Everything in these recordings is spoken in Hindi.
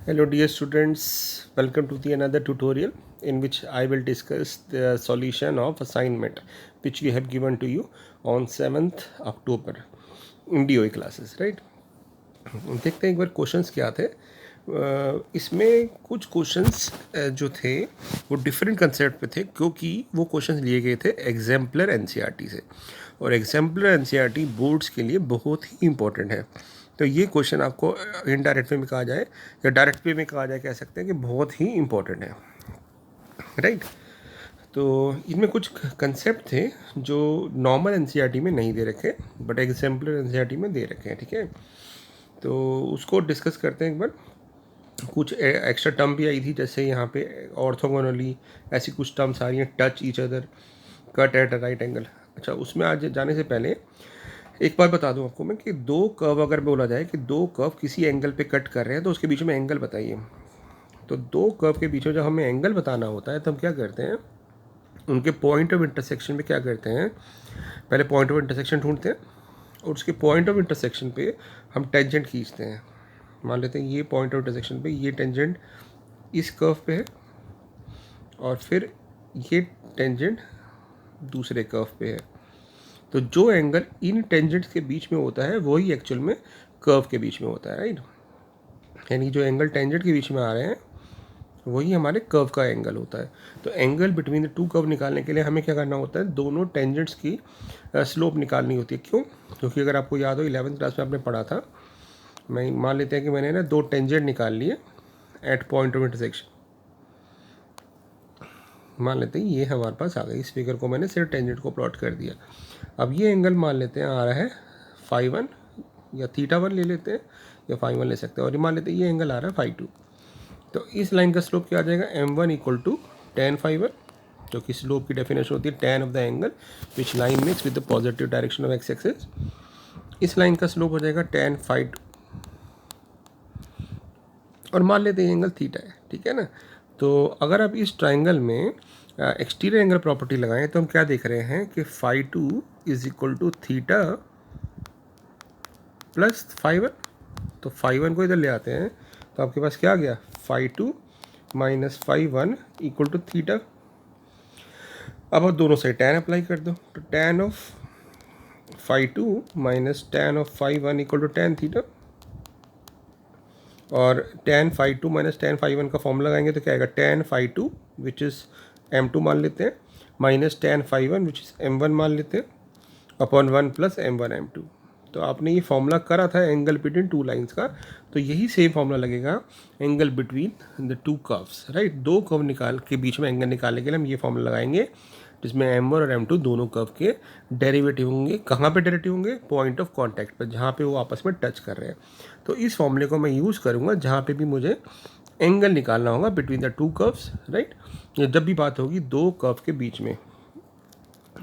Hello dear students, welcome to the another tutorial in which I will discuss the solution of assignment which we have given to you on 7th October in DOE classes, right? देखते हैं एक बार क्वेश्चंस क्या थे। इसमें कुछ क्वेश्चंस जो थे वो डिफरेंट कंसेप्ट पे थे क्योंकि वो क्वेश्चंस लिए गए थे एग्जाम्पलर एनसीईआरटी से, और एग्जाम्पलर एनसीईआरटी बोर्ड्स के लिए बहुत ही इंपॉर्टेंट है। तो ये क्वेश्चन आपको इनडायरेक्ट वे में कहा जाए या डायरेक्ट वे में कहा जाए, कह सकते हैं कि बहुत ही इंपॉर्टेंट है, राइट। तो इनमें कुछ कंसेप्ट थे जो नॉर्मल एनसीईआरटी में नहीं दे रखे बट एग्जाम्पलर एनसीईआरटी में दे रखे हैं, ठीक है। तो उसको डिस्कस करते हैं एक बार। कुछ एक्स्ट्रा टर्म भी आई थी, जैसे यहाँ पे ऑर्थोगोनली, ऐसी कुछ टर्म्स आ रही हैं, touch each other, cut at a right angle. अच्छा, उसमें आज जाने से पहले एक बार बता दूं आपको मैं कि दो कर्व अगर बोला जाए कि दो कर्व किसी एंगल पे कट कर रहे हैं तो उसके बीच में एंगल बताइए। तो दो कर्व के बीच में जब हमें एंगल बताना होता है तो हम क्या करते हैं, उनके पॉइंट ऑफ इंटरसेक्शन पे क्या करते हैं, पहले पॉइंट ऑफ इंटरसेक्शन ढूंढते हैं और उसके पॉइंट ऑफ इंटरसेक्शन पे हम टेंजेंट खींचते हैं। मान लेते हैं ये पॉइंट ऑफ इंटरसेक्शन पे ये टेंजेंट इस कर्व पे है और फिर ये टेंजेंट दूसरे कर्व पे है। तो जो एंगल इन टेंजेंट्स के बीच में होता है वही एक्चुअल में कर्व के बीच में होता है, राइट। यानी जो एंगल टेंजेंट के बीच में आ रहे हैं वही हमारे कर्व का एंगल होता है। तो angle between the two curve निकालने के लिए हमें क्या करना होता है, दोनों टेंजेंट्स की स्लोप निकालनी होती है। क्यों? क्योंकि अगर आपको याद हो 11th क्लास में आपने पढ़ा था, मैं मान लेते हैं कि मैंने ना दो टेंजेंट निकाल लिए एट पॉइंट ऑफ इंटरसेक्शन। मान लेते हैं ये हमारे पास आ गई, इस फिगर को मैंने सिर्फ टेंजेंट को प्लॉट कर दिया। अब ये एंगल मान लेते हैं आ रहा है फाई वन या थीटा वन ले लेते हैं या फाई वन ले सकते हैं, और ये मान लेते हैं ये एंगल आ रहा है फाई टू। तो इस लाइन का स्लोप क्या आ जाएगा, M one equal to tan phi one, जो कि स्लोप की डेफिनेशन होती है tan of the angle which line makes with the positive direction of X axis. इस लाइन का स्लोप हो जाएगा टेन फाई टू, और मान लेते हैं एंगल थीटा है, ठीक है ना। तो अगर आप इस ट्राइंगल में एक्सटीरियर एंगल प्रॉपर्टी लगाएं तो हम क्या देख रहे हैं कि phi two is equal to theta plus phi one. तो फाई वन को इधर ले आते हैं तो आपके पास क्या आ गया, phi two minus phi one equal to theta. अब आप दोनों साइड टैन अप्लाई कर दो, तो tan of phi two minus tan of phi one equal to tan theta, और tan phi two minus tan phi one का फॉर्मूला लगाएंगे तो क्या आएगा, tan phi two which is M two मान लेते हैं minus tan phi one which is M one मान लेते हैं upon one plus M one M two. तो आपने ये फॉर्मूला करा था एंगल बिटवीन टू लाइंस का, तो यही सेम फॉर्मूला लगेगा angle between the two curves, right. दो कर्व निकाल के बीच में एंगल निकालने के लिए हम ये फॉर्मूला लगाएंगे जिसमें m1 और m2 दोनों कर्व के डेरिवेटिव होंगे। कहाँ पे डेरिवेटिव होंगे, पॉइंट ऑफ कांटेक्ट पर, जहाँ पे वो आपस में टच कर रहे हैं। तो इस फॉर्मूले को मैं यूज़ करूँगा जहाँ पे भी मुझे एंगल निकालना होगा between the two curves, right. जब भी बात होगी दो कर्व के बीच में,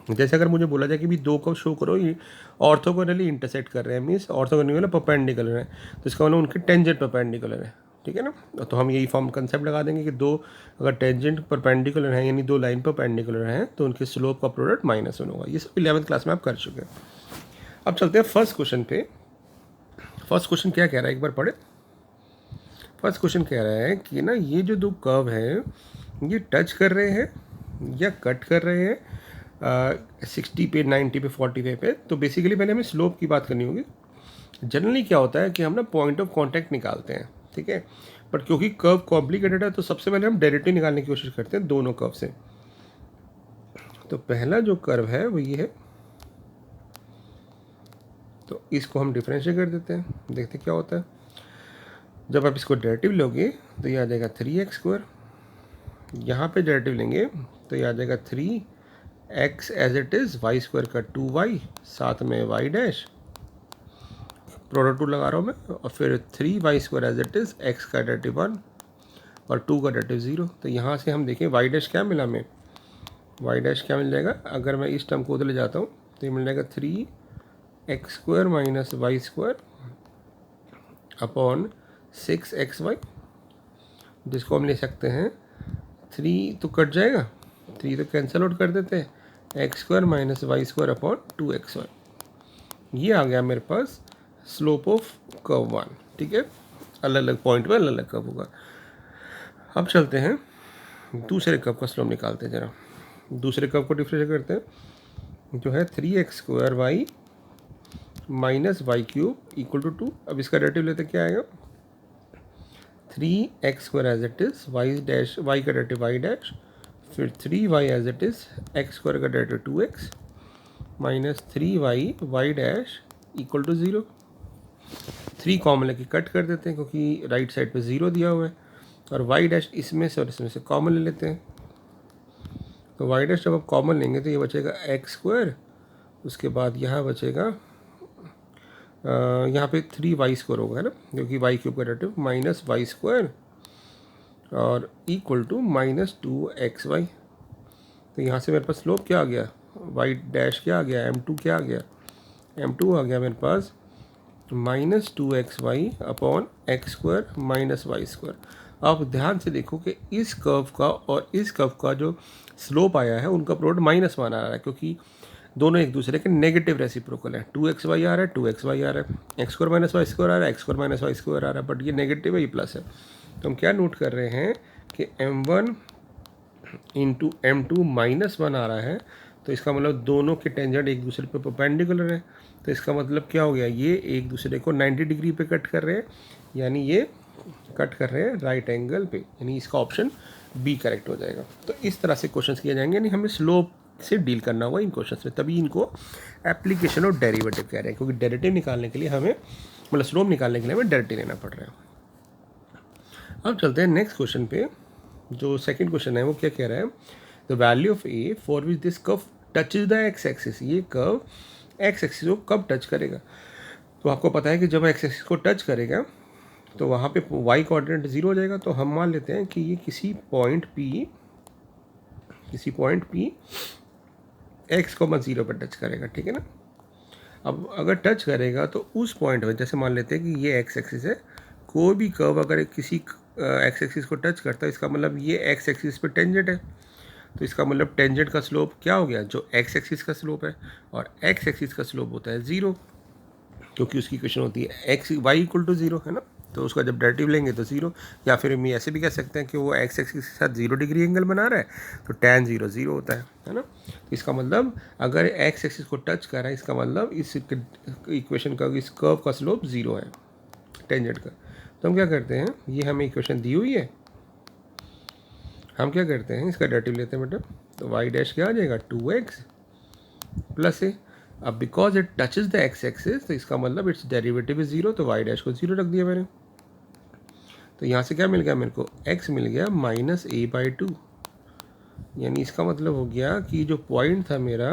जैसे अगर मुझे बोला जाए कि भी दो कर्व शो करो ये ऑर्थोगोनली इंटरसेक्ट कर रहे हैं, मीन्स ऑर्थोगोनली मतलब परपेंडिकुलर है, तो इसका मतलब उनके टेंजेंट परपेंडिकुलर है, ठीक है ना। तो हम यही फॉर्म कंसेप्ट लगा देंगे कि दो अगर टेंजेंट परपेंडिकुलर है यानी दो लाइन परपेंडिकुलर हैं तो उनके स्लोप का प्रोडक्ट माइनस वन होगा। ये सब 11th क्लास में आप कर चुके हैं। अब चलते हैं फर्स्ट क्वेश्चन पे। फर्स्ट क्वेश्चन क्या कह रहा है, एक बार पढ़े। फर्स्ट क्वेश्चन कह रहा है कि ना ये जो दो कर्व है ये टच कर रहे हैं या कट कर रहे हैं 60 पे, 90 पे, 45 पे। तो बेसिकली पहले हमें स्लोप की बात करनी होगी। जनरली क्या होता है कि हम ना पॉइंट ऑफ कांटेक्ट निकालते हैं, ठीक है, बट क्योंकि कर्व कॉम्प्लिकेटेड है तो सबसे पहले हम डायरेक्टली निकालने की कोशिश करते हैं दोनों कर्व से। तो पहला जो कर्व है वो ये है, तो इसको हम डिफरेंशिएट कर देते हैं, देखते क्या होता है। जब आप इसको डेरिवेटिव लोगे तो ये आ जाएगा 3x²। यहाँ पे डेरिवेटिव लेंगे तो ये आ जाएगा 3x as it is, y² का 2y, साथ में y डैश, प्रोडक्ट टू लगा रहा हूँ मैं, और फिर 3y² as it is, x का डेरिवेटिव 1 और 2 का डेरिवेटिव 0। तो यहाँ से हम देखें y डैश क्या मिला हमें, y डैश क्या मिल जाएगा, अगर मैं इस टर्म को उधर ले जाता हूँ तो ये मिल जाएगा 3x² minus y² upon 6xy, जिसको हम ले सकते हैं 3 तो कट जाएगा, 3 तो कैंसिल आउट कर देते हैं, x² minus y² upon 2xy। ये आ गया मेरे पास स्लोप ऑफ कर्व वन, ठीक है। अलग अलग पॉइंट पर अलग अलग कर्व होगा। अब चलते हैं दूसरे कर्व का स्लोप निकालते हैं। जरा दूसरे कर्व को डिफरेंशिएट करते हैं, जो है 3x² y minus Y cube equal to 2। अब इसका डेरिवेटिव लेते क्या आएगा, 3x² as it is, Y dash Y का डेरिवेटिव वाई डैश, फिर 3y as it is, x² का derivative 2x minus 3y Y dash equal to 0। 3 common लेके कट कर देते हैं क्योंकि राइट साइड पे 0 दिया हुआ है, और वाई डैश इसमें से और इसमें से कॉमन ले लेते हैं। तो वाई डैश जब आप कॉमन लेंगे तो ये बचेगा x², उसके बाद यहाँ बचेगा यहाँ पे 3y² होगा, है ना, क्योंकि वाई क्यूब का डेरिवेटिव माइनस y² और इक्वल टू माइनस 2xy। तो यहाँ से मेरे पास स्लोप क्या आ गया, वाई डैश क्या आ गया, m2 क्या आ गया, m2 आ गया मेरे पास minus 2xy upon x² minus y²। आप ध्यान से देखो कि इस कर्व का और इस कर्व का जो स्लोप आया है उनका प्रोडक्ट -1 आ रहा है, क्योंकि दोनों एक दूसरे के नेगेटिव रेसिप्रोकल है। 2xy आ रहा है, 2xy आ रहा है, x² माइनस y² आ रहा है, x² माइनस y² आ रहा है, बट ये नेगेटिव है, ये प्लस है। तो हम क्या नोट कर रहे हैं कि m1 इंटू m2 -1 आ रहा है, तो इसका मतलब दोनों के टेंजेंट एक दूसरे पे परपेंडिकुलर है। तो इसका मतलब क्या हो गया, ये एक दूसरे को 90 डिग्री पे कट कर रहे हैं, यानी ये कट कर रहे हैं राइट एंगल पे, यानी इसका ऑप्शन बी करेक्ट हो जाएगा। तो इस तरह से क्वेश्चंस किए जाएंगे, यानी हमें स्लोप से डील करना होगा इन क्वेश्चंस में, तभी इनको एप्लीकेशन और डेरिवेटिव कह रहे हैं, क्योंकि डेरिवेटिव निकालने के लिए हमें, मतलब स्लोप निकालने के लिए हमें डेरिवेटिव लेना पड़ रहा है। अब चलते हैं नेक्स्ट क्वेश्चन पे। जो सेकंड क्वेश्चन है वो क्या कह रहा है, the value of A for which this curve touches the X axis. ये कर्व एक्स एक्सिस को कब टच करेगा, तो आपको पता है कि जब एक्स एक्सिस को टच करेगा तो वहाँ पे वाई कोऑर्डिनेट 0 हो जाएगा। तो हम मान लेते हैं कि ये किसी पॉइंट P x,0 पर टच करेगा, ठीक है ना। अब अगर टच करेगा तो उस पॉइंट में, जैसे मान लेते हैं कि ये एक्स एक्सिस है, कोई भी कर्व अगर किसी एक्स एक्सिस को टच करता है, इसका मतलब ये एक्स एक्सिस पे टेंजेंट है। तो इसका मतलब टेंजेंट का स्लोप क्या हो गया, जो एक्स एक्सिस का स्लोप है, और एक्स एक्सिस का स्लोप होता है 0, क्योंकि उसकी इक्वेशन होती है एक्स वाई इक्वल टू 0, है ना। तो उसका जब डेरिवेटिव लेंगे तो 0, या फिर हम ऐसे भी कह सकते हैं कि वो एक्स एक्सिस के साथ 0 डिग्री एंगल बना रहा है, तो tan 0 0 होता है ना। तो इसका मतलब अगर एक्स एक्सिस को टच कर रहा है, इसका मतलब इस इक्वेशन का, इस कर्व का स्लोप 0 है टेंजेंट का। तो हम क्या करते हैं, ये हमें इक्वेशन दी हुई है, हम क्या करते हैं, इसका डेरिवेटिव लेते हैं बेटा। तो वाई डैश क्या आ जाएगा, 2x प्लस ए। अब because it touches the X axis, तो इसका मतलब इट्स डेरिवेटिव इज 0, तो वाई डैश को 0 रख दिया मैंने। तो यहाँ से क्या मिल गया मेरे को, x मिल गया -a/2, यानी इसका मतलब हो गया कि जो पॉइंट था मेरा,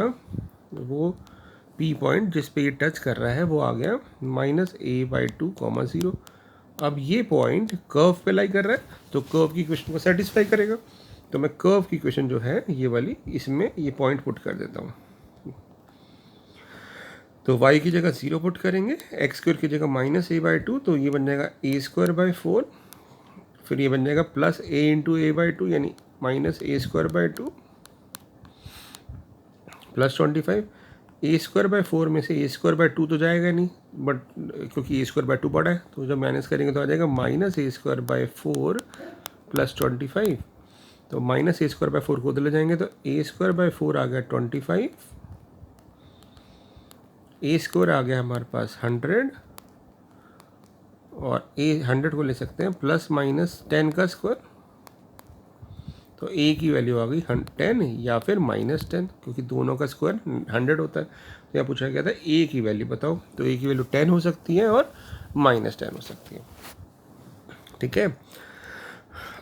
वो P पॉइंट जिस पे ये टच कर रहा है, वो आ गया -a/2, 0। अब ये पॉइंट कर्व पे लाई कर रहा है, तो कर्व की इक्वेशन को सेटिस्फाई करेगा। तो मैं कर्व की इक्वेशन जो है ये वाली, इसमें ये पॉइंट पुट कर देता हूँ। तो y की जगह 0 पुट करेंगे, x² की जगह -a/2, तो ये बन जाएगा a²/4, फिर ये बन जाएगा प्लस a/a/2, यानी -a²/2 प्लस 25। a²/4 में से a²/2 तो जाएगा नहीं, बट क्योंकि a²/2 बड़ा है, तो जब माइनस करेंगे तो आ जाएगा -a²/4 प्लस 25। तो -a²/4 को उधर ले जाएंगे, तो a²/4 आ गया 25, a² आ गया हमारे पास 100, और 100 को ले सकते हैं प्लस माइनस 10 का स्क्वायर, तो a की वैल्यू आ गई 10 या फिर -10, क्योंकि दोनों का स्क्वायर 100 होता है। तो यहाँ पूछा गया था a की वैल्यू बताओ, तो a की वैल्यू 10 हो सकती है और -10 हो सकती है, ठीक है।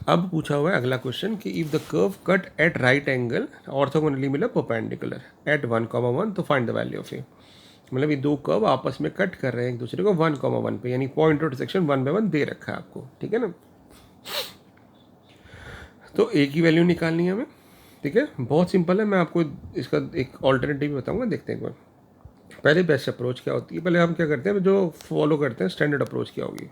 अब पूछा हुआ है अगला क्वेश्चन कि if the curve cut at right angle orthogonally मिला परपेंडिकुलर एट 1,1, तो find the value of A. मतलब ये दो कर्व आपस में कट कर रहे हैं एक दूसरे को 1,1 पे, यानी पॉइंट इंटरसेक्शन 1/1 दे रखा है आपको, ठीक है ना। तो ए की वैल्यू निकालनी है हमें, ठीक है, बहुत सिंपल है। मैं आपको इसका एक ऑल्टरनेटिव बताऊंगा, देखते हैं एक बार। पहले बेस्ट अप्रोच क्या होती है, पहले हम क्या करते हैं, जो फॉलो करते हैं स्टैंडर्ड अप्रोच क्या होगी।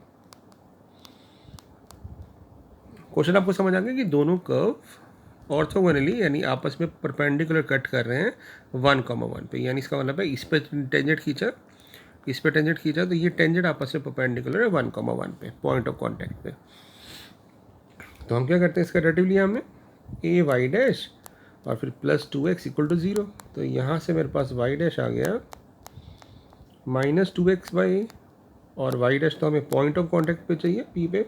क्वेश्चन आपको समझ आ गया कि दोनों कर्व ऑर्थोगोनली, यानी आपस में परपेंडिकुलर कट कर रहे हैं 1,1 पे, यानी इसका मतलब है इस पे टेंजेंट खींचा, इस पे टेंजेंट खींचा तो ये टेंजेंट आपस में परपेंडिकुलर है 1,1 पे, पॉइंट ऑफ कॉन्टैक्ट पे। तो हम क्या करते हैं, इसका डेरिवेटिव लिया हमने ए वाई डैश और फिर प्लस 2x इक्वल टू 0। तो यहाँ से मेरे पास वाई डैश आ गया -2x बाई ए, और वाई डैश तो हमें पॉइंट ऑफ कॉन्टैक्ट पे चाहिए पी पे,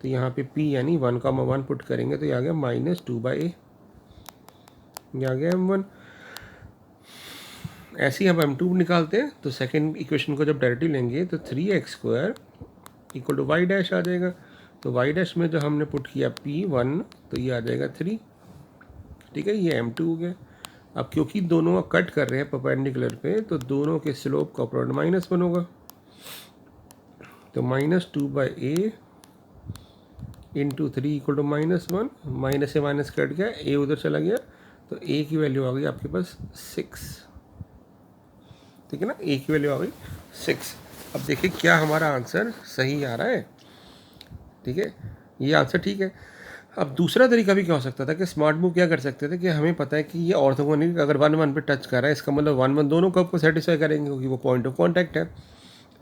तो यहाँ पे पी यानी 1,1 पुट करेंगे तो ये आ गया -2 बाई ए, ये आ गया m1। ऐसे ही हम m2 निकालते हैं, तो सेकेंड इक्वेशन को जब डेरिवेटिव लेंगे तो 3x² equal to Y dash आ जाएगा। तो वाई डैश में जो हमने पुट किया p1 तो ये आ जाएगा 3, ठीक है, ये m2 हो गया। अब क्योंकि दोनों कट कर रहे हैं परपेंडिकुलर पे, तो दोनों के स्लोप का प्रोडक्ट -1 होगा। तो -2 by A into 3 equal to -1, minus से माइनस कट गया, ए उधर चला गया, तो ए की वैल्यू आ गई आपके पास 6, ठीक है ना, ए की वैल्यू आ गई 6। अब देखिए क्या हमारा आंसर सही आ रहा है, ठीक है, ये आंसर ठीक है। अब दूसरा तरीका भी क्या हो सकता था कि स्मार्ट मूव क्या कर सकते थे कि हमें पता है कि ये ऑर्थोगोनल अगर 1,1 पे टच कर रहा है, इसका मतलब 1,1 दोनों कर्व को सेटिस्फाई करेंगे क्योंकि वो पॉइंट ऑफ कॉन्टैक्ट है।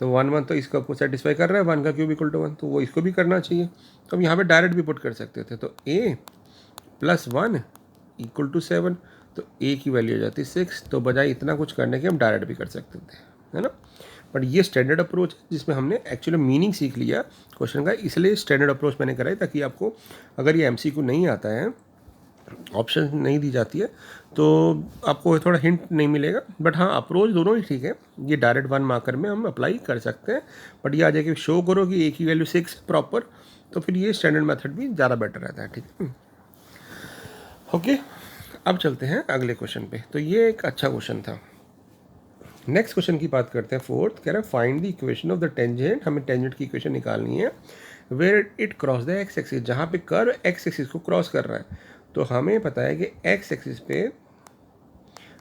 तो 1,1 तो इस कर्व को सेटिस्फाई कर रहा है, 1 का क्यूब इक्वल टू 1, तो वो इसको भी करना चाहिए। तो हम यहाँ पे डायरेक्ट भी पुट कर सकते थे, तो a + 1 इक्वल टू 7, तो a की वैल्यू आ जाती है 6। तो बजाय इतना कुछ करने के हम डायरेक्ट भी कर सकते थे, है ना। बट ये स्टैंडर्ड अप्रोच है जिसमें हमने एक्चुअली मीनिंग सीख लिया क्वेश्चन का, इसलिए स्टैंडर्ड अप्रोच मैंने कराई ताकि आपको अगर ये MCQ नहीं आता है, ऑप्शन नहीं दी जाती है, तो आपको थोड़ा हिंट नहीं मिलेगा। बट हाँ, अप्रोच दोनों ही ठीक है, ये डायरेक्ट 1 मार्कर में हम अप्लाई कर सकते हैं। बट ये आ जाए कि शो करो कि a की वैल्यू 6 प्रॉपर, तो फिर ये स्टैंडर्ड मेथड भी ज़्यादा बेटर रहता है, ठीक है। ओके, अब चलते हैं अगले क्वेश्चन पे। तो ये एक अच्छा क्वेश्चन था। नेक्स्ट क्वेश्चन की बात करते हैं, फोर्थ कह रहा है find the equation of the tangent. हमें टेंजेंट की इक्वेशन निकालनी है where it cross the X axis, जहाँ पे कर्व एक्स एक्सिस को क्रॉस कर रहा है। तो हमें पता है कि एक्स एक्सिस पे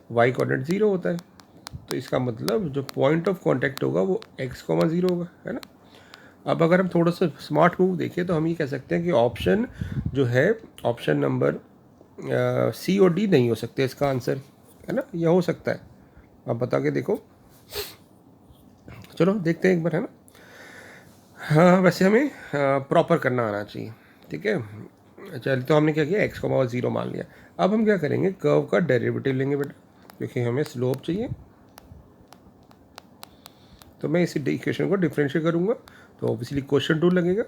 वाई कोऑर्डिनेट 0 होता है, तो इसका मतलब जो पॉइंट ऑफ कॉन्टैक्ट होगा वो x, 0 होगा, है ना। अब अगर हम थोड़ा सा स्मार्ट मूव देखें तो हम ये कह सकते हैं कि ऑप्शन जो है, ऑप्शन नंबर C और D नहीं हो सकते इसका आंसर, है ना, यह हो सकता है। आप बता के देखो, चलो देखते हैं एक बार, है ना। हाँ, वैसे हमें प्रॉपर करना आना चाहिए, ठीक है। चलिए, तो हमने क्या किया, x, 0 मान लिया। अब हम क्या करेंगे, कर्व का डेरिवेटिव लेंगे बेटा, क्योंकि हमें स्लोप चाहिए। तो मैं इस इक्वेशन को डिफरेंशिएट करूँगा, तो ऑब्वियसली क्वेश्चन 2 लगेगा।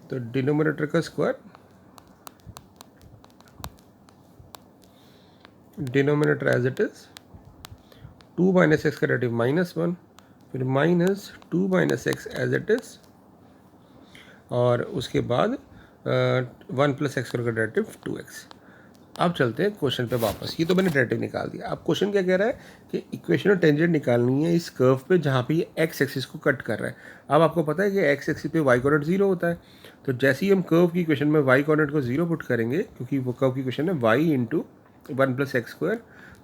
तो डिनोमिनेटर का square, denominator as it is 2 - x का डेरिवेटिव -1, फिर -2 - x एज इट इज, और उसके बाद 1 + x का डेरिवेटिव 2x। अब चलते हैं क्वेश्चन पे वापस। ये तो मैंने डेरिवेटिव निकाल दिया। अब क्वेश्चन क्या कह रहा है कि इक्वेशन और टेंजेंट निकालनी है इस कर्व पे जहाँ पे ये एक्स एक्सिस को कट कर रहा है। अब आपको पता है कि एक्स एक्सिस पे वाई कोऑर्डिनेट 0 होता है, तो जैसे ही हम कर्व की इक्वेशन में वाई कोऑर्डिनेट को 0 पुट करेंगे, क्योंकि वो कर्व की इक्वेशन है y × 1 + x²,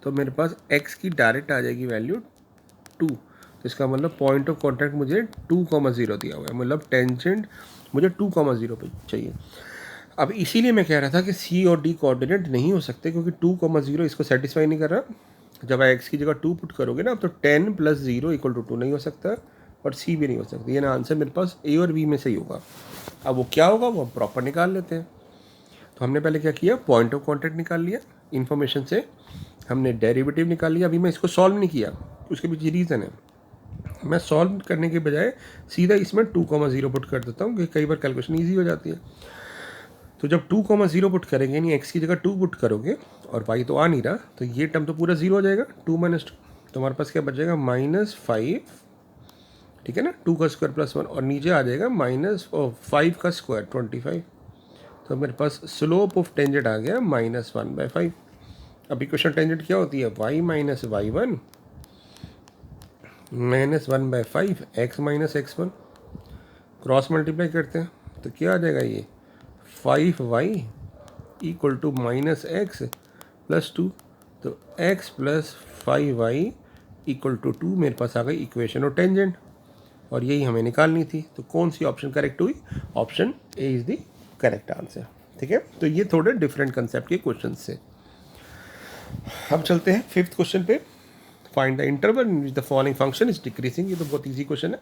तो मेरे पास x की डायरेक्ट आ जाएगी वैल्यू 2। तो इसका मतलब पॉइंट ऑफ कॉन्टैक्ट मुझे 2, 0 दिया हुआ है, मतलब टेंजेंट मुझे 2, 0 पे चाहिए। अब इसीलिए मैं कह रहा था कि C और D कोऑर्डिनेट नहीं हो सकते, क्योंकि 2, 0 इसको सेटिस्फाई नहीं कर रहा। जब x की जगह 2 पुट करोगे ना, तो 10 + 0 = 2 नहीं हो सकता, और C भी नहीं हो सकती। ये ना आंसर मेरे पास A और B में से ही होगा। अब वो क्या होगा वो प्रॉपर निकाल लेते हैं। तो हमने पहले क्या किया, पॉइंट ऑफ कॉन्टैक्ट निकाल लिया, इन्फॉर्मेशन से हमने डेरिवेटिव निकाल लिया। अभी मैं इसको सॉल्व नहीं किया, उसके पीछे रीज़न है। मैं सॉल्व करने के बजाय सीधा इसमें 2, 0 पुट कर देता हूँ, क्योंकि कई बार कैलकुलेशन ईजी हो जाती है। तो जब 2, 0 पुट करेंगे, यानी x की जगह 2 पुट करोगे, और y तो आ नहीं रहा, तो ये टर्म तो पूरा 0 हो जाएगा, 2 - 2। तो हमारे पास क्या बचेगा, -5, ठीक है ना, 2 का स्क्वायर +1, और नीचे आ जाएगा -5 का स्क्वायर 25। तो मेरे पास स्लोप ऑफ टेंजेंट आ गया -1/5। अब इक्वेशन टेंजेंट क्या होती है, y - y1 -1/5 x - x1। Cross multiply करते हैं तो क्या आ जाएगा, ये 5y = -x + 2। तो x + 5y = 2 मेरे पास आ गई इक्वेशन और टेंजेंट, और यही हमें निकालनी थी। तो कौन सी ऑप्शन करेक्ट हुई, option A is the correct answer, ठीक है। तो ये थोड़े डिफरेंट कंसेप्ट के क्वेश्चन से। अब चलते हैं 5th क्वेश्चन पे। Find the interval in which the following function is decreasing. ये तो बहुत ईजी क्वेश्चन है,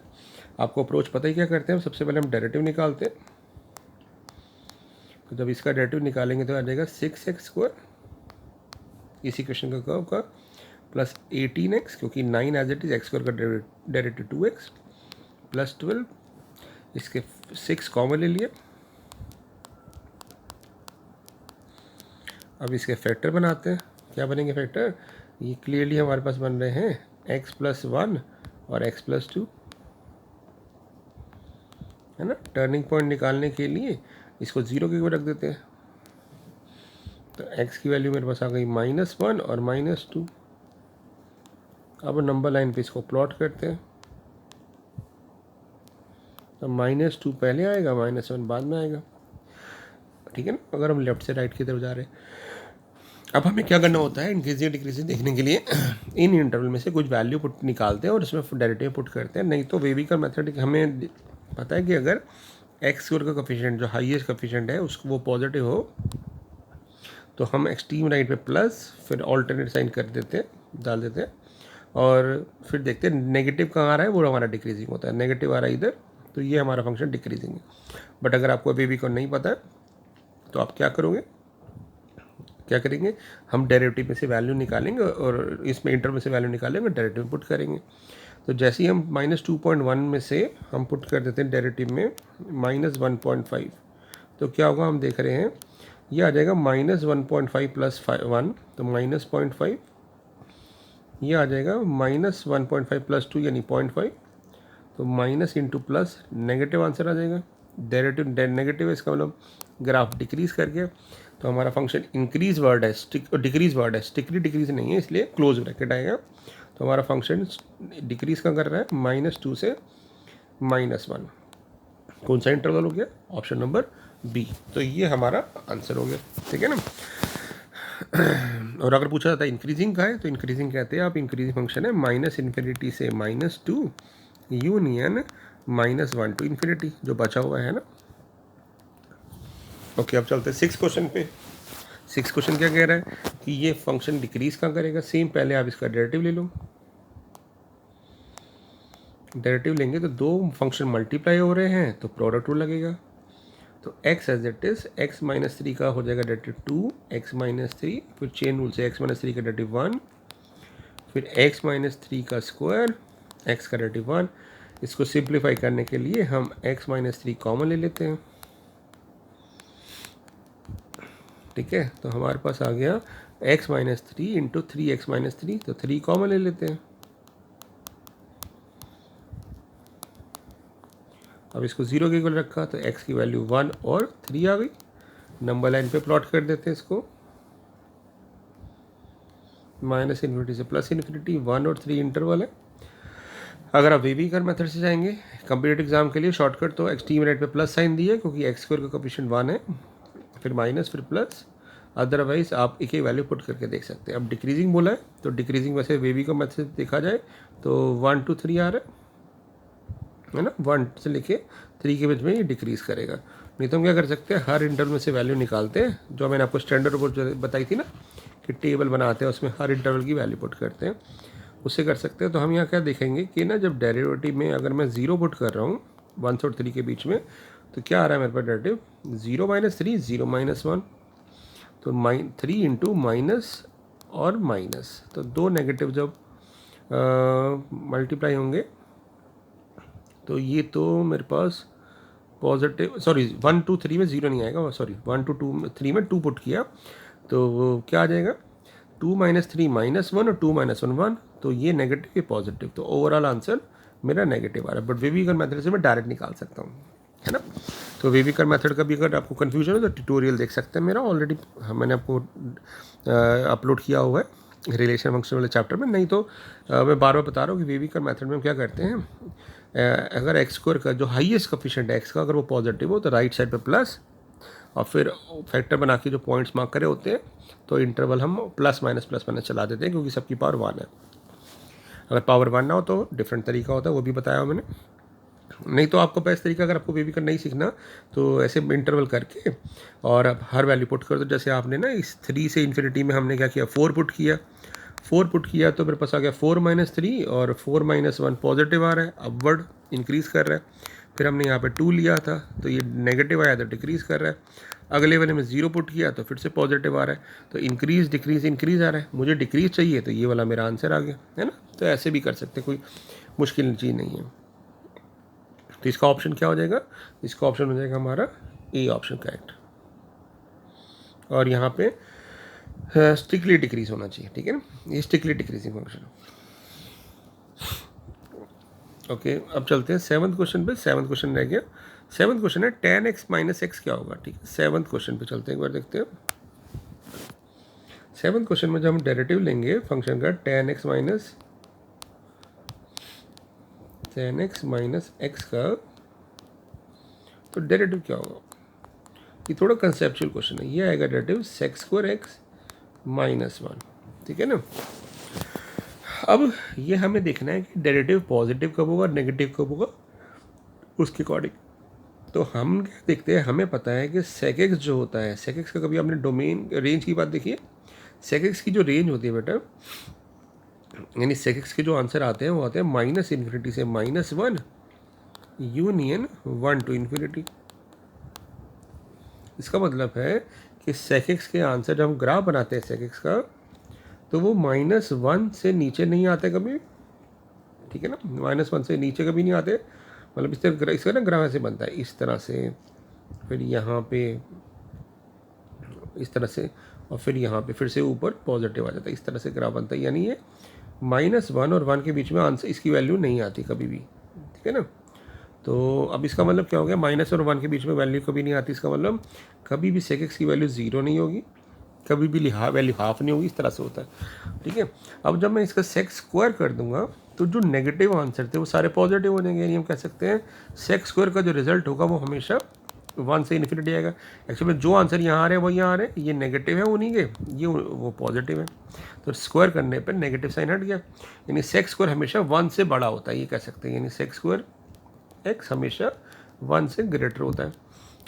आपको अप्रोच पता ही क्या करते हैं। सबसे पहले हम डेरिवेटिव निकालते हैं, तो जब इसका डेरिवेटिव निकालेंगे तो आ जाएगा 6x², इसी क्वेश्चन का कर्व का, प्लस 18x, क्योंकि 9 एज इट इज x² का डेरिवेटिव 2x, प्लस 12, इसके 6 कॉमन ले लिए। अब इसके फैक्टर बनाते हैं, क्या बनेंगे फैक्टर, ये क्लियरली हमारे पास बन रहे हैं x+1 और x+2, है ना। टर्निंग पॉइंट निकालने के लिए इसको 0 के ऊपर रख देते हैं, तो x की वैल्यू मेरे पास आ गई -1 और -2। अब नंबर लाइन पे इसको प्लॉट करते हैं, तो -2 पहले आएगा, -1 बाद में आएगा, ठीक है ना, अगर हम लेफ्ट से राइट की तरफ जा रहे हैं। अब हमें क्या करना होता है, इंक्रीजिंग डिक्रीजिंग देखने के लिए इन इंटरवल में से कुछ वैल्यू पुट निकालते हैं और उसमें डेरिवेटिव पुट करते हैं। नहीं तो वेविकर मेथड हमें पता है कि अगर x² का कोफिशिएंट जो हाईएस्ट कोफिशिएंट है उसको वो पॉजिटिव हो तो हम एक्सट्रीम राइट पे प्लस, फिर ऑल्टरनेट साइन कर देते हैं, डाल देते हैं, और फिर देखते हैं नेगेटिव कहाँ आ रहा है, वो हमारा डिक्रीजिंग होता है। नेगेटिव आ रहा है इधर, तो ये हमारा फंक्शन डिक्रीजिंग है। बट अगर आपको वेविकर नहीं पता है तो आप क्या करोगे, क्या करेंगे, हम डेरिवेटिव में से वैल्यू निकालेंगे और इसमें इंटरवल में से वैल्यू निकालेंगे, डेरिवेटिव पुट करेंगे। तो जैसे ही हम -2.1 में से हम पुट कर देते हैं डेरिवेटिव में -1.5, तो क्या होगा, हम देख रहे हैं ये आ जाएगा -1.5 प्लस 1, तो -0.5, ये आ जाएगा -1.5 प्लस 2 यानी 0.5, तो minus into plus, negative answer आ जाएगा। डेरिवेटिव नेगेटिव है, इसका मतलब ग्राफ डिक्रीज कर गया, तो हमारा फंक्शन इंक्रीज वर्ड है, डिक्रीज वर्ड है, स्टिकली डिक्रीज नहीं है, इसलिए क्लोज ब्रैकेट आएगा। तो हमारा फंक्शन डिक्रीज का कर रहा है -2 से -1। कौन सा इंटरवल हो गया, ऑप्शन नंबर बी। तो ये हमारा आंसर हो गया, ठीक है ना। और अगर पूछा जाता है इंक्रीजिंग का है, तो इंक्रीजिंग कहते हैं आप, इंक्रीजिंग फंक्शन है -∞ से -2 यूनियन -1 टू इन्फिनिटी, जो बचा हुआ है ना। ओके, अब चलते हैं 6 क्वेश्चन पे। 6 क्वेश्चन क्या कह रहा है कि ये फंक्शन डिक्रीज कहाँ करेगा। सेम, पहले आप इसका डेरिवेटिव ले लो, डेरिवेटिव लेंगे तो दो फंक्शन मल्टीप्लाई हो रहे हैं तो प्रोडक्ट रूल लगेगा। तो x as it is x-3 का हो जाएगा डेरिवेटिव 2, x-3, फिर चेन रूल से x-3 का डेरिवेटिव 1, फिर x-3 का स्क्वायर, x का डेरिवेटिव 1। इसको सिंप्लीफाई करने के लिए हम x-3 कॉमन ले लेते हैं, ठीक है। तो हमारे पास आ गया x-3 इंटू 3x-3, तो 3 कॉमन ले लेते हैं। अब इसको 0 के इक्वल रखा तो x की वैल्यू 1 और 3 आ गई। नंबर लाइन पे प्लॉट कर देते हैं इसको, -∞ से +∞, 1 और 3 इंटरवल है। अगर आप वेविकर मेथड से जाएंगे कंप्यूटर एग्जाम के लिए शॉर्टकट, तो एक्सट्रीम राइट पे प्लस साइन दिया क्योंकि x² का कोफिशिएंट 1 है, फिर माइनस, फिर प्लस। अदरवाइज आप एक ही वैल्यू पुट करके देख सकते हैं। अब डिक्रीजिंग बोला है तो डिक्रीजिंग वैसे वेविकर मेथड से देखा जाए तो 1 to 3 आ रहा है ना, 1 से लेके 3 के बीच में ये डिक्रीज करेगा। नहीं तो हम क्या कर सकते हैं, हर इंटरवल में से वैल्यू निकालते हैं, जो मैंने आपको स्टैंडर्ड अप्रोच बताई थी ना कि टेबल बनाते हैं उसमें हर इंटरवल की वैल्यू पुट करते हैं, उससे कर सकते हैं। तो हम यहाँ क्या देखेंगे कि ना, जब डेरिवेटिव में अगर मैं 0 पुट कर रहा हूँ 1 और 3 के बीच में, तो क्या आ रहा है मेरे पास डेरिवेटिव 0 - 3, 0 - 1, तो 3 इंटू माइनस और माइनस, तो दो नेगेटिव जब मल्टीप्लाई होंगे तो ये तो मेरे पास पॉजिटिव, सॉरी 1 to 3 में 0 नहीं आएगा, सॉरी 1 to 3 में 2 पुट किया तो वो क्या आ जाएगा 2 - 3 -1 और 2 - 1 1, तो ये नेगेटिव, ये पॉजिटिव, तो ओवरऑल आंसर मेरा नेगेटिव आ रहा है। बट वेविकर मेथड से मैं डायरेक्ट निकाल सकता हूँ, है ना। तो वेविकर मेथड का भी अगर आपको कन्फ्यूजन हो तो ट्यूटोरियल देख सकते हैं मेरा, ऑलरेडी मैंने आपको अपलोड किया हुआ है रिलेशन फंक्शन वाले चैप्टर में। नहीं तो मैं बार बार बता रहा हूँ कि वेविकर मेथड में हम क्या करते हैं, अगर x² का जो हाईएस्ट कोफिशिएंट है x का, अगर वो पॉजिटिव हो तो राइट साइड पे प्लस, और फिर फैक्टर बना के जो पॉइंट्स मार्क करे होते हैं तो इंटरवल हम प्लस माइनस चला देते हैं, क्योंकि सबकी पावर 1 है। अगर पावर 1 ना हो तो डिफरेंट तरीका होता है, वो भी बताया मैंने। नहीं तो आपको बेस्ट तरीका, अगर आपको वेविकर नहीं सीखना तो ऐसे इंटरवल करके और आप हर वैल्यू पुट कर दो। जैसे आपने ना इस 3 से इन्फिनिटी में हमने क्या किया, 4 पुट किया, 4 पुट किया तो मेरे पास आ गया 4-3 और 4-1 पॉजिटिव आ रहा है, अपवर्ड इंक्रीज़ कर रहा है। फिर हमने यहाँ पे 2 लिया था तो ये नेगेटिव आया तो डिक्रीज़ कर रहा है। अगले वाले में 0 पुट किया तो फिर से पॉजिटिव आ रहा है, तो इंक्रीज़ डिक्रीज़ इंक्रीज़ आ रहा है। मुझे डिक्रीज़ चाहिए तो ये वाला मेरा आंसर आ गया, है ना। तो ऐसे भी कर सकते, कोई मुश्किल चीज़ नहीं है। तो इसका ऑप्शन क्या हो जाएगा, इसका ऑप्शन हो जाएगा हमारा ए ऑप्शन करेक्ट। और यहाँ पे स्ट्रिक्टली डिक्रीज होना चाहिए, ठीक है ना, ये स्ट्रिक्टली डिक्रीजिंग फंक्शन। ओके, अब चलते हैं 7th क्वेश्चन पे। 7th क्वेश्चन रह गया। 7th क्वेश्चन है tan x माइनस एक्स क्या होगा, ठीक है। 7th क्वेश्चन पे चलते हैं, एक बार देखते हैं। 7th क्वेश्चन में जब हम डेरिवेटिव लेंगे फंक्शन का tan x माइनस एक्स का, तो डेरिवेटिव क्या होगा। ये थोड़ा कंसेप्चुअल क्वेश्चन है। ये आएगा डेरिवेटिव sec² x -1, ठीक है ना। अब ये हमें देखना है कि डेरिवेटिव पॉजिटिव कब होगा, नेगेटिव कब होगा, उसके अकॉर्डिंग। तो हम क्या देखते हैं, हमें पता है कि sec x जो होता है, sec x का कभी आपने डोमेन रेंज की बात देखी है। sec x की जो रेंज होती है बेटा, यानी sec x के जो आंसर आते हैं वो आते हैं -∞ से -1 यूनियन 1 to ∞। इसका मतलब है कि sec x के आंसर जब हम ग्राफ बनाते हैं sec x का, तो वो -1 से नीचे नहीं आते कभी, ठीक है ना। -1 से नीचे कभी नहीं आते, मतलब इस तरह इसका ना ग्राफ ऐसे बनता है, इस तरह से, फिर यहाँ पे इस तरह से, और फिर यहाँ पे फिर से ऊपर पॉजिटिव आ जाता है, इस तरह से ग्राफ बनता है। यानी ये -1 और 1 के बीच में आंसर इसकी वैल्यू नहीं आती कभी भी, ठीक है ना। तो अब इसका मतलब क्या हो गया, माइनस और 1 के बीच में वैल्यू कभी नहीं आती, इसका मतलब कभी भी sec x की वैल्यू 0 नहीं होगी, कभी भी वैल्यू हाफ नहीं होगी, इस तरह से होता है, ठीक है। अब जब मैं इसका sec² कर दूंगा तो जो नेगेटिव आंसर थे वो सारे पॉजिटिव हो जाएंगे। यानी हम कह सकते हैं sec² का जो रिजल्ट होगा वो हमेशा 1 से इन्फिनिटी आएगा। एक्चुअली जो आंसर यहाँ आ रहे हैं वो यहाँ आ रहे हैं, ये नेगेटिव है उन्हीं के, ये वो पॉजिटिव है, तो स्क्वायर करने पर नेगेटिव साइन हट गया। यानी sec² हमेशा 1 से बड़ा होता है, ये कह सकते हैं। यानी sec² x हमेशा 1 से ग्रेटर होता है।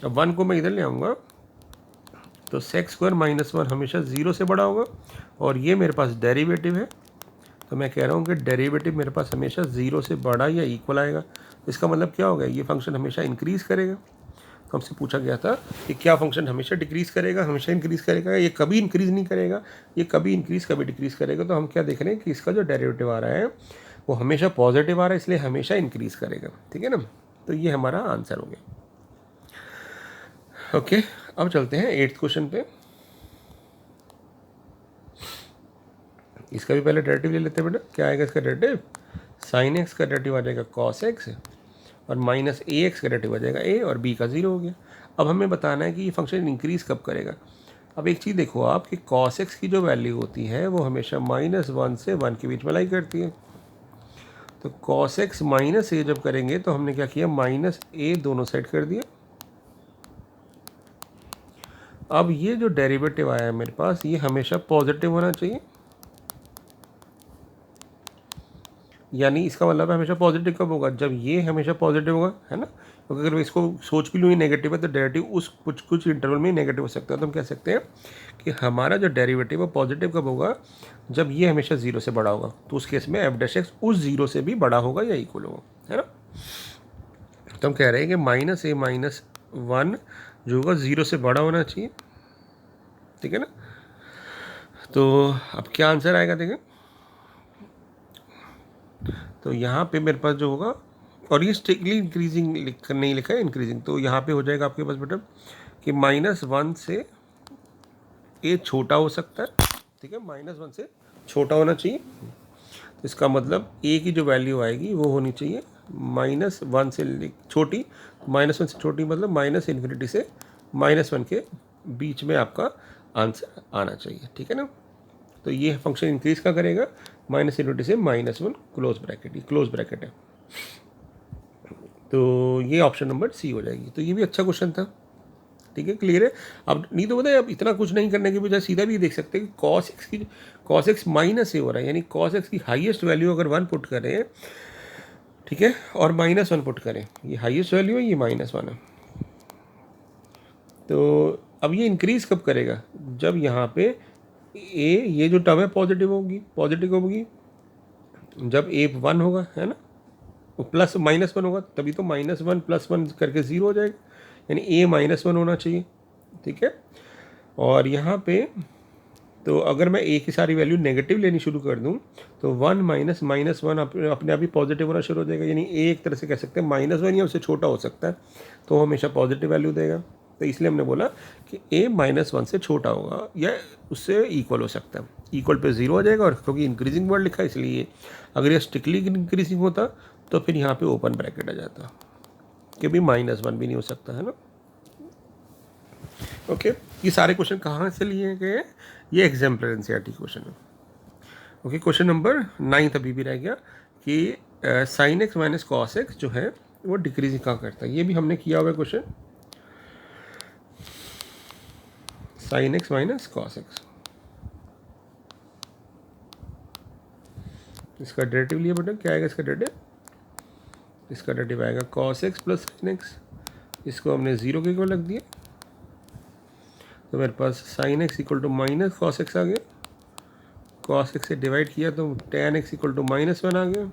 अब 1 को मैं इधर ले आऊँगा तो sec² -1 हमेशा 0 से बड़ा होगा, और ये मेरे पास डेरिवेटिव है, तो मैं कह रहा हूँ कि डेरिवेटिव मेरे पास हमेशा 0 से बड़ा या इक्वल आएगा। इसका मतलब क्या होगा, ये फंक्शन हमेशा इंक्रीज़ करेगा। तो हमसे पूछा गया था कि क्या फंक्शन हमेशा डिक्रीज़ करेगा, हमेशा इंक्रीज़ करेगा, ये कभी इंक्रीज़ नहीं करेगा, ये कभी इंक्रीज़ कभी डिक्रीज़ करेगा। तो हम क्या देख रहे हैं कि इसका जो डेरिवेटिव आ रहा है वो हमेशा पॉजिटिव आ रहा है, इसलिए हमेशा इंक्रीज़ करेगा, ठीक है ना। तो ये हमारा आंसर हो गया। ओके, अब चलते हैं 8th क्वेश्चन पे। इसका भी पहले डेरिवेटिव ले लेते हैं बेटा। क्या आएगा इसका डेरिवेटिव, sin x का डेरिवेटिव आ जाएगा cos x, और -ax का डेरिवेटिव आ जाएगा a, और b का 0 हो गया। अब हमें बताना है कि ये फंक्शन इंक्रीज़ कब करेगा। अब एक चीज़ देखो आप कि cos x की जो वैल्यू होती है वो हमेशा -1 से 1 के बीच में लाई करती है। तो cos x -a जब करेंगे तो हमने क्या किया, -a दोनों साइड कर दिया। अब ये जो डेरिवेटिव आया है मेरे पास, ये हमेशा पॉजिटिव होना चाहिए, यानी इसका मतलब है हमेशा पॉजिटिव कब होगा, जब ये हमेशा पॉजिटिव होगा, है ना। क्योंकि अगर इसको सोच भी लूँ नेगेटिव है तो डेरिवेटिव उस कुछ इंटरवल में नेगेटिव हो सकता है। तो हम कह सकते हैं कि हमारा जो डेरिवेटिव है पॉजिटिव कब होगा, जब ये हमेशा 0 से बड़ा होगा। तो उस केस में f' उस 0 से भी बड़ा होगा या इक्वल होगा, है ना। तो हम कह रहे हैं कि -a-1 जो होगा 0 से बड़ा होना चाहिए, ठीक है ना। तो अब क्या आंसर आएगा देखें, तो यहाँ पे मेरे पास जो होगा, और ये स्ट्रिक्टली इंक्रीजिंग नहीं लिखा है, इंक्रीजिंग, तो यहाँ पे हो जाएगा आपके पास बेटा कि -1 से a छोटा हो सकता है, ठीक है, -1 से छोटा होना चाहिए। तो इसका मतलब a की जो वैल्यू आएगी वो होनी चाहिए -1 से छोटी, -1 से छोटी मतलब -∞ से -1 के बीच में आपका आंसर आना चाहिए, ठीक है ना। तो ये फंक्शन इंक्रीज का करेगा -∞ से -1 क्लोज ब्रैकेट, ये क्लोज ब्रैकेट है। तो ये ऑप्शन नंबर सी हो जाएगी। तो ये भी अच्छा क्वेश्चन था, ठीक है, क्लियर है। अब नहीं तो बताए, अब इतना कुछ नहीं करने के बजाय सीधा भी देख सकते हैं कि cos x -a हो रहा है, यानी cos x की हाईएस्ट वैल्यू अगर 1 पुट करें, ठीक है, और -1 पुट करें, ये हाईएस्ट वैल्यू है, ये -1 है। तो अब ये इंक्रीज़ कब करेगा, जब यहाँ पे ये जो टर्म है पॉजिटिव होगी जब ए 1 होगा, है ना, प्लस -1 होगा, तभी तो -1 +1 करके 0 हो जाएगा, यानी ए -1 होना चाहिए, ठीक है। और यहाँ पे तो अगर मैं ए की सारी वैल्यू नेगेटिव लेनी शुरू कर दूँ तो 1 -1 अपने आप ही पॉजिटिव होना शुरू हो जाएगा, यानी ए एक तरह से कह सकते हैं -1 या उससे छोटा हो सकता है, तो हमेशा पॉजिटिव वैल्यू देगा। तो इसलिए हमने बोला कि ए -1 से छोटा होगा या उससे इक्वल हो सकता है, इक्वल पे 0 हो जाएगा, और क्योंकि इंक्रीजिंग वर्ड लिखा है इसलिए। अगर ये स्ट्रिक्टली इंक्रीजिंग होता तो फिर यहाँ पे ओपन ब्रैकेट आ जाता कि भी -1 भी नहीं हो सकता, है ना। ओके, ये सारे क्वेश्चन कहाँ से लिए गए, ये एग्जाम्पलर एनसीईआरटी क्वेश्चन है। ओके, क्वेश्चन नंबर 9 अभी भी रह गया कि sin x minus cos x जो है वो डिक्रीजिंग कहाँ करता है, ये भी हमने किया हुआ है question. sin x minus cos X, इसका डेरिवेटिव लिया बेटा, क्या आएगा इसका डेरिवेटिव, इसका डेरिवेटिव आएगा cos X plus sine X, इसको हमने 0 के इक्वल रख दिया, तो मेरे पास sine X equal to minus cos X आ गया, कॉस एक्स से डिवाइड किया तो tan x इक्वल टू -1 आ गया।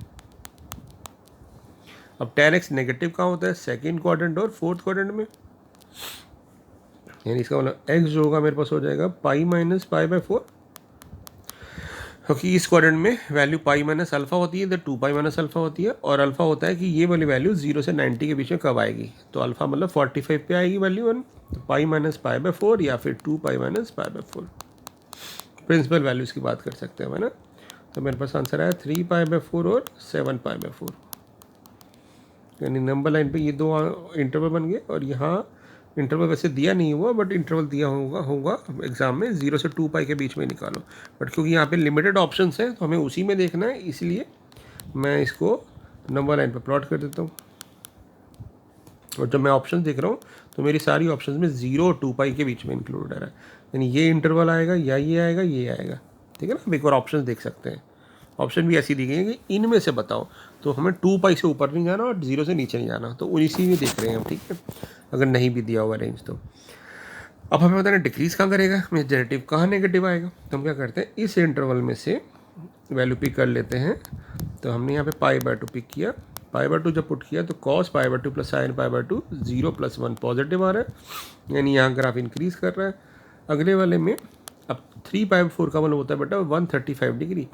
अब tan x नेगेटिव कहाँ होता है, सेकेंड क्वाड्रेंट और फोर्थ क्वाड्रेंट में, यानी इसका मतलब x जो होगा मेरे पास हो जाएगा पाई माइनस पाई बाई 4, क्योंकि इस क्वाड्रेंट में वैल्यू पाई माइनस अल्फा होती है, तो 2 पाई माइनस अल्फा होती है, और अल्फा होता है कि ये वाली वैल्यू 0 से 90 के बीच में कब आएगी, तो अल्फा मतलब 45 पे आएगी वैल्यू 1, तो पाई माइनस पाई बाई 4 या फिर 2 pi minus pi by 4 principal values की बात कर सकते हैं, है ना। तो मेरे पास आंसर आया 3 पाई बाई 4 और 7 पाई बाई 4, यानी नंबर लाइन पे ये दो इंटरवल बन गए, और यहाँ इंटरवल वैसे दिया नहीं हुआ, बट इंटरवल दिया होगा एग्जाम में 0 से 2 पाई के बीच में निकालो, बट क्योंकि यहाँ पे लिमिटेड ऑप्शंस हैं तो हमें उसी में देखना है, इसलिए मैं इसको नंबर लाइन पे प्लॉट कर देता हूँ। और जब मैं ऑप्शन देख रहा हूँ तो मेरी सारी ऑप्शंस में 0 और 2 पाई के बीच में इंक्लूड है, यानी ये इंटरवल आएगा या ये आएगा, ये आएगा, ठीक है ना। अब एक और ऑप्शन देख सकते हैं, ऑप्शन भी ऐसी दी गई है कि इनमें से बताओ, तो हमें 2 पाई से ऊपर नहीं जाना और 0 से नीचे नहीं जाना, तो इसी में देख रहे हैं हम, ठीक है, अगर नहीं भी दिया हुआ रेंज तो। अब हमें बताना डिक्रीज कहाँ करेगा, मेरा जेनेटिव कहाँ नेगेटिव आएगा, तो हम क्या करते हैं, इस इंटरवल में से वैल्यू पिक कर लेते हैं। तो हमने यहाँ पे π/2 पिक किया, π/2 जब पुट किया तो cos π/2 प्लस sin π/2 0 + 1 पॉजिटिव आ रहा है, यानी यहाँ ग्राफ इंक्रीज कर रहा है। अगले वाले में अब 3π/4 का मतलब होता है बेटा 135 डिग्री,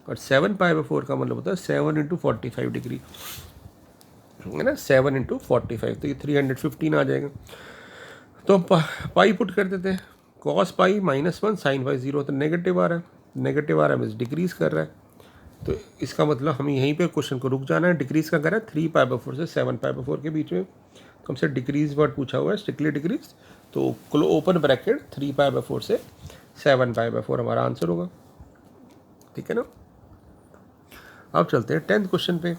और 7π/4 का मतलब होता है 7 × 45 डिग्री, है ना, 7 × 45, तो ये 315 आ जाएगा। तो पाई पुट कर देते हैं, cos पाई -1 sin पाई 0, तो नेगेटिव आ रहा है, नेगेटिव आ रहा है मीन्स डिक्रीज़ कर रहा है, तो इसका मतलब हमें यहीं पे क्वेश्चन को रुक जाना है। डिक्रीज़ का कर रहा है 3π/4 से 7π/4 के बीच में, तो हमसे डिक्रीज़ वर्ड पूछा हुआ है, स्ट्रिक्टली डिक्रीज, तो ओपन ब्रैकेट 3π/4 से 7π/4 हमारा आंसर होगा, ठीक है ना। अब चलते हैं 10th क्वेश्चन पे,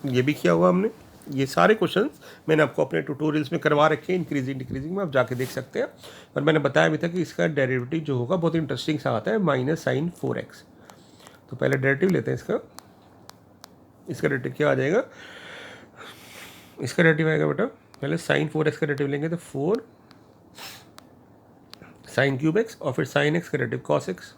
ये भी किया हुआ हमने, ये सारे क्वेश्चंस मैंने आपको अपने ट्यूटोरियल्स में करवा रखे हैं इंक्रीजिंग डिक्रीजिंग में, आप जाके देख सकते हैं। और मैंने बताया भी था कि इसका डेरिवेटिव जो होगा बहुत इंटरेस्टिंग सा आता है, -sin 4x। तो पहले डेरिवेटिव लेते हैं इसका डेरिवेटिव क्या आ जाएगा, इसका डेरिवेटिव आएगा बेटा, पहले sin 4x का डेरिवेटिव लेंगे तो 4 sin³ x, और फिर sin x का डेरिवेटिव cos x,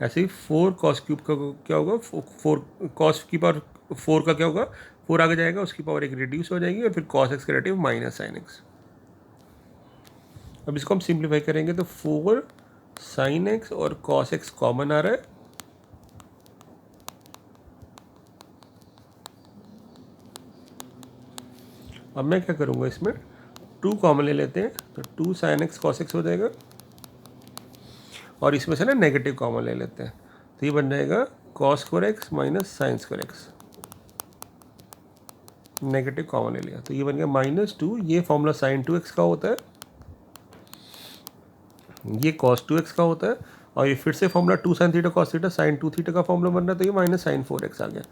ऐसे ही 4 cos³ का क्या होगा, 4 cos⁴ का क्या होगा, 4 आगे जाएगा, उसकी पावर एक रिड्यूस हो जाएगी, और फिर cos x का डेरिवेटिव -sin x। अब इसको हम सिंप्लीफाई करेंगे तो 4 sin x और cos x कॉमन आ रहा है, अब मैं क्या करूँगा, इसमें 2 कॉमन ले लेते हैं, तो 2 sin x cos x हो जाएगा, और इसमें से ना नेगेटिव कॉमन ले लेते हैं, तो ये बन जाएगा cos⁴x - sin⁴x, नेगेटिव कॉमन ले लिया तो ये बन गया -2, ये फॉर्मूला sin 2x का होता है, ये cos 2x का होता है, और ये फिर से formula 2 sin theta cos theta sin 2 theta का फॉर्मूला बन रहा है, तो ये -sin 4x आ गया।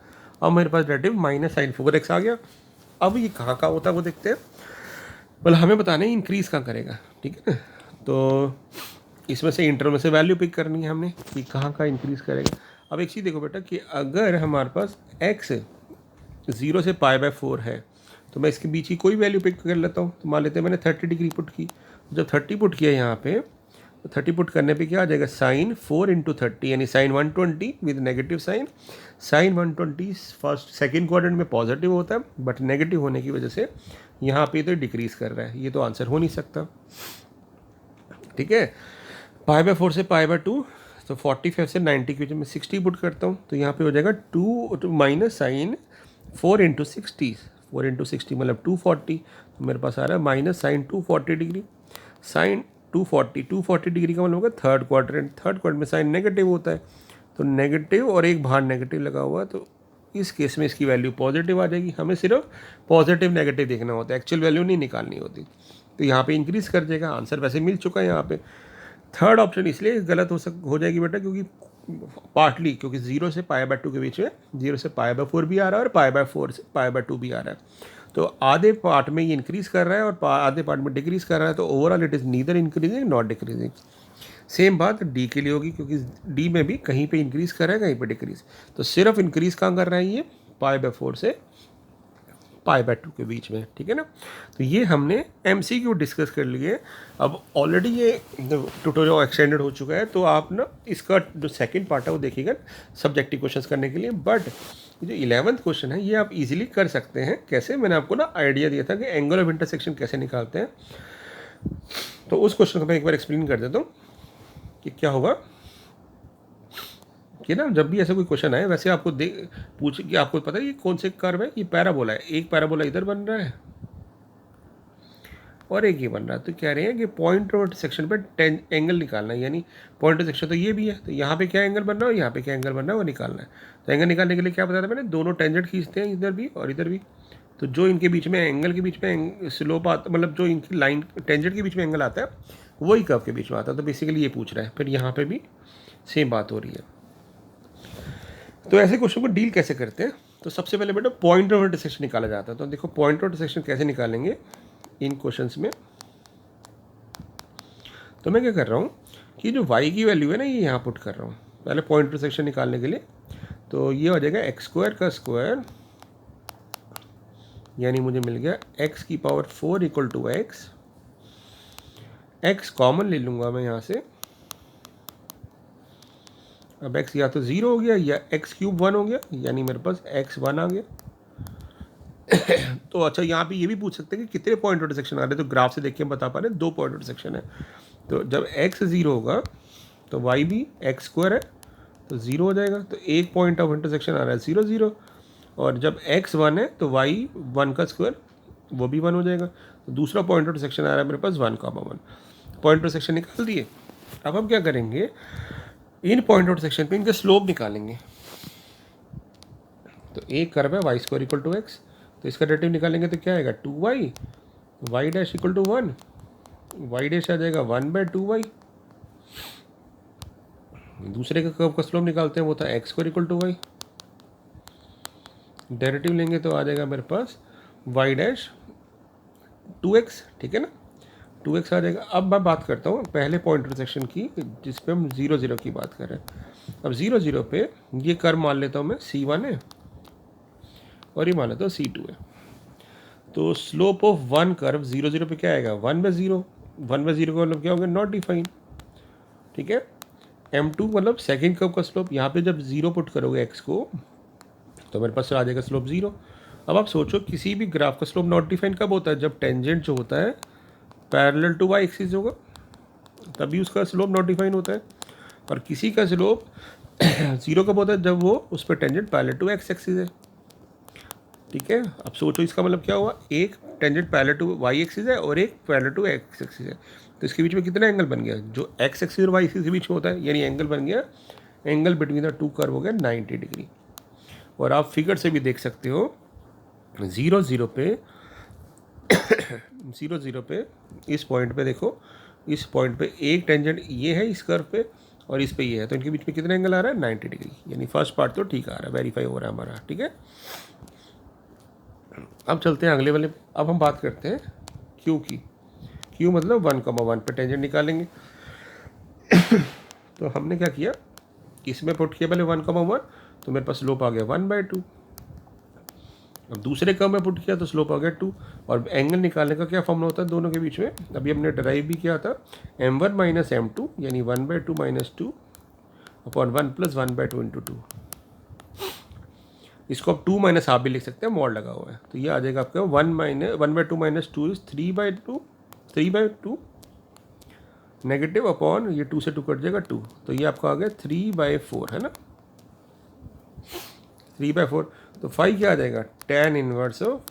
अब मेरे पास डेरिवेटिव -sin 4x आ गया। अब ये कहाँ का होता है वो देखते हैं, मतलब हमें बताना है इंक्रीज़ कहाँ करेगा, ठीक है ना। तो इसमें से इंटरवल में से वैल्यू पिक करनी है हमने कि कहाँ का इंक्रीज़ करेगा। अब एक चीज़ देखो बेटा कि अगर हमारे पास x 0 से π/4 है, तो मैं इसके बीच की कोई वैल्यू पिक कर लेता हूँ। तो मान लेते हैं मैंने 30 डिग्री पुट की, जब 30 पुट किया यहाँ पे, तो 30 पुट करने पे क्या आ जाएगा, साइन 4 इंटू 30 यानी sine 120 with negative sine. Sine 120 first second quadrant में पॉजिटिव होता है, बट नेगेटिव होने की वजह से यहाँ पे तो डिक्रीज कर रहा है, ये तो आंसर हो नहीं सकता। ठीक है, π/4 से π/2, तो 45 से 90 के बीच में 60 पुट करता हूँ, तो यहाँ पे हो जाएगा 2 माइनस साइन 4 इंटू 60, 4 इंटू 60 मतलब 240, तो मेरे पास आ रहा है minus sine 240 degree. Sine 240 degree का मतलब होगा थर्ड क्वाड्रेंट में साइन नेगेटिव होता है, तो नेगेटिव और एक बाहर नेगेटिव लगा हुआ है, तो इस केस में इसकी वैल्यू पॉजिटिव आ जाएगी। हमें सिर्फ पॉजिटिव नेगेटिव देखना होता है, एक्चुअल वैल्यू नहीं निकालनी होती। तो यहाँ पे इंक्रीज़ कर जाएगा, आंसर वैसे मिल चुका है यहाँ पे। थर्ड ऑप्शन इसलिए गलत हो जाएगी बेटा क्योंकि पार्टली क्योंकि 0 से π/2 के बीच में 0 से π/4 भी आ रहा है और π/4 से π/2 भी आ रहा है। तो आधे पार्ट में ये इंक्रीज़ कर रहा है और आधे पार्ट में डिक्रीज़ कर रहा है, तो overall it is neither increasing not decreasing. Same बात डी के लिए होगी क्योंकि डी में भी कहीं पे इंक्रीज़ कर रहा है कहीं पे डिक्रीज़, तो सिर्फ इंक्रीज़ कहाँ कर रहा है ये π/4 से π/2 के बीच में। ठीक है ना, तो ये हमने MCQ डिस्कस कर लिए। अब ऑलरेडी ये ट्यूटोरियल एक्सटेंडेड हो चुका है, तो आप ना इसका जो सेकंड पार्ट है वो देखिएगा सब्जेक्टिव क्वेश्चंस करने के लिए। बट जो 11th क्वेश्चन है ये आप इजीली कर सकते हैं। कैसे, मैंने आपको ना आइडिया दिया था कि एंगल ऑफ इंटरसेक्शन कैसे निकालते हैं, तो उस क्वेश्चन को मैं एक बार एक्सप्लेन कर देता हूँ कि क्या होगा कि ना जब भी ऐसा कोई क्वेश्चन आए, वैसे आपको पूछ कि आपको पता है ये कौन से कर्व है, ये पैराबोला है, एक पैराबोला इधर बन रहा है और एक ये बन रहा है। तो कह रहे हैं कि पॉइंट ऑफ सेक्शन पे एंगल निकालना है, यानी पॉइंट ऑफ सेक्शन तो ये भी है, तो यहाँ पे क्या एंगल बन रहा है और यहाँ पे क्या एंगल बन रहा है वो निकालना है। तो एंगल निकालने के लिए क्या बताया था मैंने, दोनों टेंजेंट खींचते हैं इधर भी और इधर भी, तो जो इनके बीच में एंगल के बीच में स्लोप आता, मतलब जो इनकी लाइन टेंजेंट के बीच में एंगल आता है वही कर्व के बीच में आता है। तो बेसिकली ये पूछ रहा है, फिर यहाँ पे भी सेम बात हो रही है। तो ऐसे क्वेश्चन को डील कैसे करते हैं, तो सबसे पहले बेटा पॉइंट ऑफ इंटरसेक्शन निकाला जाता है। तो देखो पॉइंट ऑफ इंटरसेक्शन कैसे निकालेंगे इन क्वेश्चंस में। तो मैं क्या कर रहा हूँ कि जो y की वैल्यू है ना ये यहाँ पुट कर रहा हूँ पहले पॉइंट इंटरसेक्शन निकालने के लिए। तो ये हो जाएगा x² का स्क्वायर, यानी मुझे मिल गया x⁴ equal to x। x common ले लूँगा मैं यहाँ से, अब x या तो 0 हो गया या x³ 1 हो गया, यानी मेरे पास x1 आ गया। तो अच्छा यहाँ पे ये भी पूछ सकते हैं कि कितने पॉइंट इंटरसेक्शन आ रहे हैं, तो ग्राफ से देख के हम बता पा रहे हैं 2 पॉइंट इंटरसेक्शन है। तो जब x 0 होगा तो y भी x² है तो 0 हो जाएगा, तो एक पॉइंट ऑफ इंटरसेक्शन आ रहा है 0 0, और जब x 1 है तो y 1 का स्क्वायर वो भी 1 हो जाएगा। तो दूसरा पॉइंट इंटरसेक्शन आ रहा है मेरे पास 1, 1 पॉइंट इंटरसेक्शन निकाल दिए। अब हम क्या करेंगे, इन पॉइंट इंटरसेक्शन पे इनके स्लोप निकालेंगे। तो एक कर्व है y² इक्वल टू x, तो इसका डेरिवेटिव निकालेंगे तो क्या आएगा 2y, y dash equal to 1, y dash आ जाएगा 1/2y। दूसरे का कर्व का स्लोप निकालते हैं, वो था x² equal to y, derivative लेंगे तो आ जाएगा मेरे पास y डैश 2x। ठीक है ना, 2x आ जाएगा। अब मैं बात करता हूँ पहले पॉइंट इंटरसेक्शन की जिस पे हम 0 0 की बात कर रहे हैं। अब 0 0 पे ये कर्व मान लेता हूँ मैं C1 है और ये मान लेता हूँ C2 है। तो स्लोप ऑफ वन कर्व 0 0 पे क्या आएगा 1/0, 1/0 का मतलब क्या होगा नॉट डिफाइन। ठीक है, M2 मतलब सेकेंड कर्व का स्लोप, यहाँ पे जब 0 पुट करोगे x को तो मेरे पास आ जाएगा स्लोप 0। अब आप सोचो किसी भी ग्राफ का स्लोप नॉट डिफाइन कब होता है, जब टेंजेंट जो होता है पैरेलल टू y एक्सिस होगा तभी उसका स्लोप नॉट डिफाइन होता है, और किसी का स्लोप 0 कब होता है, जब वो उस पर tangent parallel to x axis है। ठीक है, अब सोचो इसका मतलब क्या हुआ, एक tangent parallel to y axis है और एक पैरेलल टू x एक्सिस है, तो इसके बीच में कितना एंगल बन गया, जो x एक्सिस और y एक्सिस के बीच में होता है, यानी एंगल बन गया, angle between the two curve हो गया 90 डिग्री। और आप फिगर से भी देख सकते हो 0 0 पे 0 0 पे इस पॉइंट पे देखो, इस पॉइंट पे एक टेंजेंट ये है इस कर्व पे और इस पे ये है, तो इनके बीच में कितना एंगल आ रहा है 90 डिग्री, यानी फर्स्ट पार्ट तो ठीक आ रहा है, वेरीफाई हो रहा है हमारा। ठीक है, अब चलते हैं अगले वाले। अब हम बात करते हैं क्यू की। क्यू मतलब 1,1 पे टेंजेंट निकालेंगे। तो हमने क्या किया, इसमें पुट किया पहले 1,1, तो मेरे पास स्लोप आ गया 1/2। अब दूसरे कर्व में पुट किया तो स्लोप आ गया 2, और एंगल निकालने का क्या फॉर्मूला होता है दोनों के बीच में, अभी हमने डराइव भी किया था, m1 माइनस m2 यानी 1/2 माइनस 2 अपॉन 1 प्लस 1/2 इंटू 2। इसको आप 2 माइनस हाफ भी लिख सकते हैं, मॉड लगा हुआ है, तो ये आ जाएगा आपका 1/2 माइनस 2 इज 3/2 नेगेटिव अपॉन ये 2 से 2 कट जाएगा 2, तो ये आपका आ गया 3/4 है ना, 3/4। तो 5 क्या आ जाएगा, tan इनवर्स ऑफ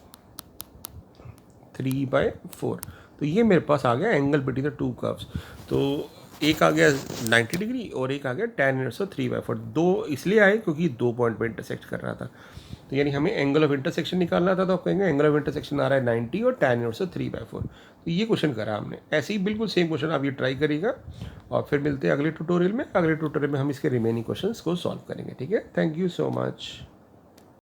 3/4। तो ये मेरे पास आ गया angle between the two curves. तो एक आ गया 90 डिग्री और एक आ गया tan इनवर्स ऑफ 3/4। दो इसलिए आए क्योंकि 2 पॉइंट पे इंटरसेक्ट कर रहा था, तो यानी हमें एंगल ऑफ इंटरसेक्शन निकालना था, तो आप कहेंगे एंगल ऑफ इंटरसेक्शन आ रहा है 90 और tan इनवर्स ऑफ 3/4। तो ये क्वेश्चन करा हमने, ऐसे ही बिल्कुल सेम क्वेश्चन आप ये ट्राई करिएगा, और फिर मिलते हैं अगले ट्यूटोरियल में। अगले ट्यूटोरियल में हम इसके रिमेनिंग क्वेश्चंस को सॉल्व करेंगे। ठीक है, थैंक यू सो मच।